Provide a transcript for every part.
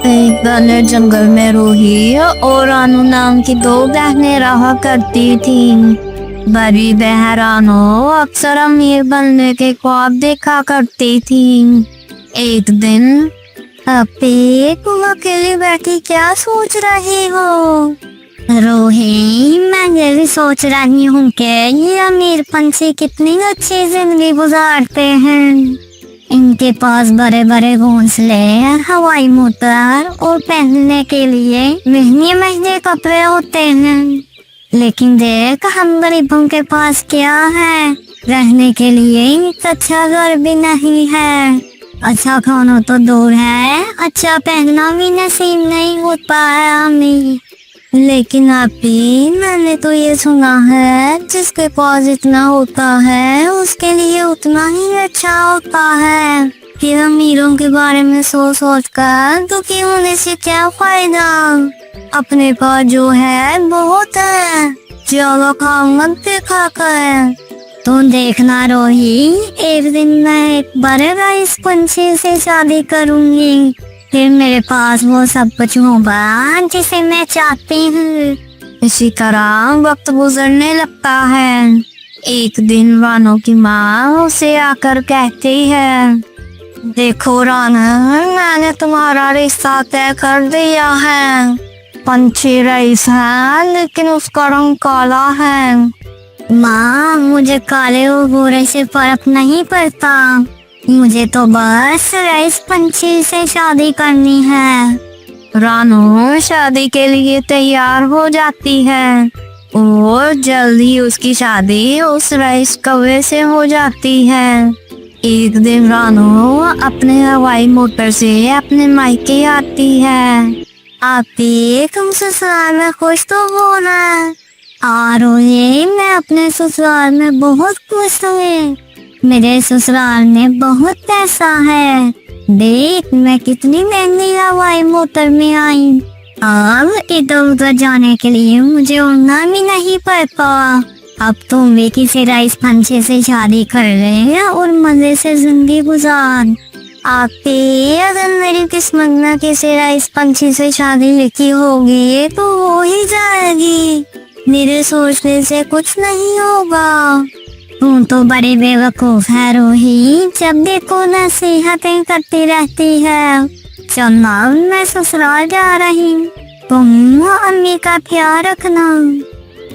एक घने जंगल में रूही और रानू नाम की दो बहनें रहा करती थीं। बड़ी बहन रानू अक्सर अमीर बनने के ख्वाब देखा करती थीं। एक दिन, अबे तुम अकेली बैठी क्या सोच रही हो? रूही, मैं ये भी सोच रही हूँ कि ये अमीर पंछी कितनी अच्छी जिंदगी गुजारते हैं। इनके पास बड़े बड़े घोंसले, हवाई मोटर और पहनने के लिए महंगे महंगे कपड़े होते हैं। लेकिन देख, हम गरीबों के पास क्या है? रहने के लिए एक अच्छा घर भी नहीं है। अच्छा खाना तो दूर है, अच्छा पहनना भी नसीब नहीं होता है हमें। लेकिन आपी, मैंने तो ये सुना है जिसके पास इतना होता है उसके लिए उतना ही अच्छा होता है। फिर अमीरों के बारे में सोच कर दुखी होने से क्या फायदा? अपने पास जो है बहुत है, ज्यादा खाओ मत देखा कर। तो देखना रूही, एक दिन मैं एक बड़े राइस पंछी से शादी करूंगी। फिर मेरे पास वो सब कुछ होगा जिसे मैं चाहती हूँ। इसी तरह वक्त गुजरने लगता है। एक दिन रानू की माँ उसे आकर कहती है, देखो रानू, मैंने तुम्हारा रिश्ता तय कर दिया है। पंछी रईस है लेकिन उसका रंग काला है। माँ, मुझे काले और गोरे से फर्क नहीं पड़ता। मुझे तो बस राइस पंछी से शादी करनी है। रानू शादी के लिए तैयार हो जाती है और जल्दी उसकी शादी उस राइस कौवे से हो जाती है। एक दिन रानू अपने हवाई मोटर से अपने मायके आती है। आपी, तुम ससुराल में खुश तो हो ना? ये मैं अपने ससुराल में बहुत खुश हूँ। मेरे ससुराल में बहुत पैसा है। देख, मैं कितनी महंगी हवाई मोटर में आई। अब इधर उधर जाने के लिए मुझे उड़ना भी नहीं पड़ता। अब तुम भी किसी राइस पंछी से शादी कर ले और मजे से जिंदगी गुजार। आपी, अगर मेरी किस्मत में किसी राइस पंछी से शादी लिखी होगी तो हो ही जाएगी। मेरे सोचने से कुछ नहीं होगा। तू तो बड़ी बेवकूफ है रूही, जब देखो नसीहतें करती रहती है। चलना, मैं ससुराल जा रही हूँ। तुम अम्मी का ख्याल रखना।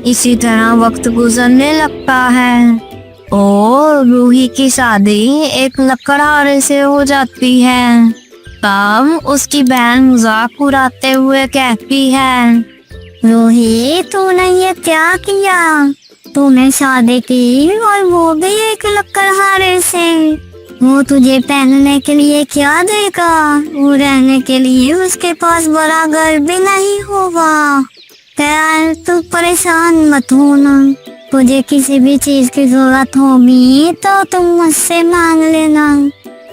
इसी तरह वक्त गुजरने लगता है और रूही की शादी एक लकड़हारे से हो जाती है। तब उसकी बहन मजाक उड़ाते हुए कहती है, रूही, तूने ये क्या किया? तूने शादी की और वो भी एक लकड़हारे से। वो तुझे पहनने के लिए क्या देगा? वो रहने के लिए उसके पास बड़ा घर भी नहीं होगा। खैर, तू परेशान मत होना। तुझे किसी भी चीज की जरूरत होगी तो तुम मुझसे मांग लेना।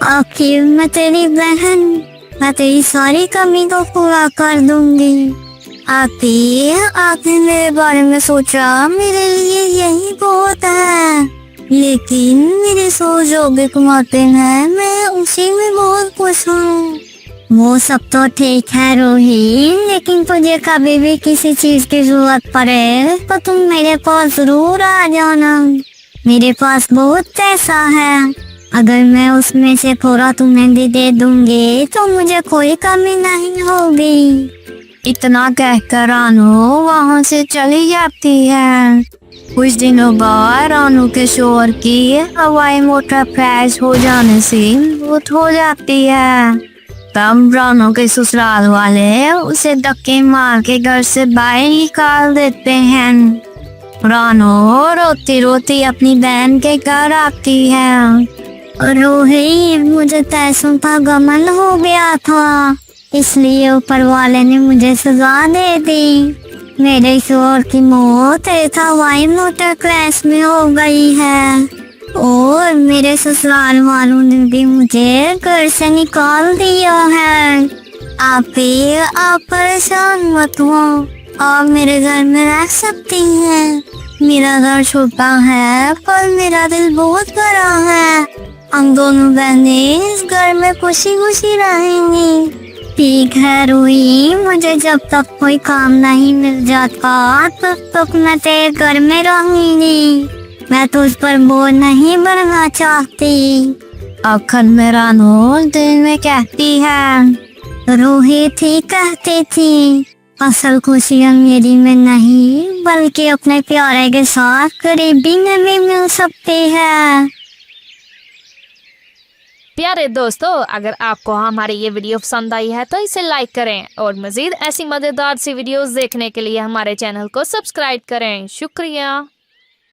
आखिर मैं तेरी बहन, मैं तेरी सारी कमी को पूरा कर दूंगी। आपी, आपने मेरे बारे में सोचा, मेरे लिए यही बहुत है। लेकिन मेरे सो जो भी कमाते हैं, मैं उसी में बहुत खुश हूँ। वो सब तो ठीक है रूही, लेकिन तुझे कभी भी किसी चीज की जरूरत पड़े तो तुम मेरे पास जरूर आ जाना। मेरे पास बहुत पैसा है। अगर मैं उसमें से थोड़ा तुम्हें भी दे दूंगी तो मुझे कोई कमी नहीं होगी। इतना कहकर रानू वहाँ से चली जाती है। कुछ दिनों बाद रानू के शोहर की हवाई मोटर क्रैश हो जाने से मौत हो जाती है। तब रानू के ससुराल वाले उसे धक्के मार के घर से बाहर निकाल देते हैं। रानू रोती रोती अपनी बहन के घर आती है। रूही, मुझे पैसों का घमंड हो गया था, इसलिए ऊपर वाले ने मुझे सजा दे दी। मेरे शोहर की मौत एक हवाई मोटर क्रैश में हो गई है और मेरे ससुराल वालों ने भी मुझे घर से निकाल दिया है। आप परेशान मत हो, आप मेरे घर में रह सकती हैं। मेरा घर छोटा है पर मेरा दिल बहुत बड़ा है। हम दोनों बहनें इस घर में खुशी खुशी रहेंगी। ठीक है रूही, मुझे जब तक कोई काम नहीं मिल जाता तब तक मैं तेरे घर में रहूंगी। मैं तुझ पर बोझ नहीं बनना चाहती। आखिर में रानू दिल में कहती है। रूही ठीक कहती थी, असल खुशियाँ मेरी में नहीं बल्कि अपने प्यारे के साथ करीबी में भी मिल सकती है। प्यारे दोस्तों, अगर आपको हमारी ये वीडियो पसंद आई है तो इसे लाइक करें और मजीद ऐसी मजेदार सी वीडियोस देखने के लिए हमारे चैनल को सब्सक्राइब करें। शुक्रिया।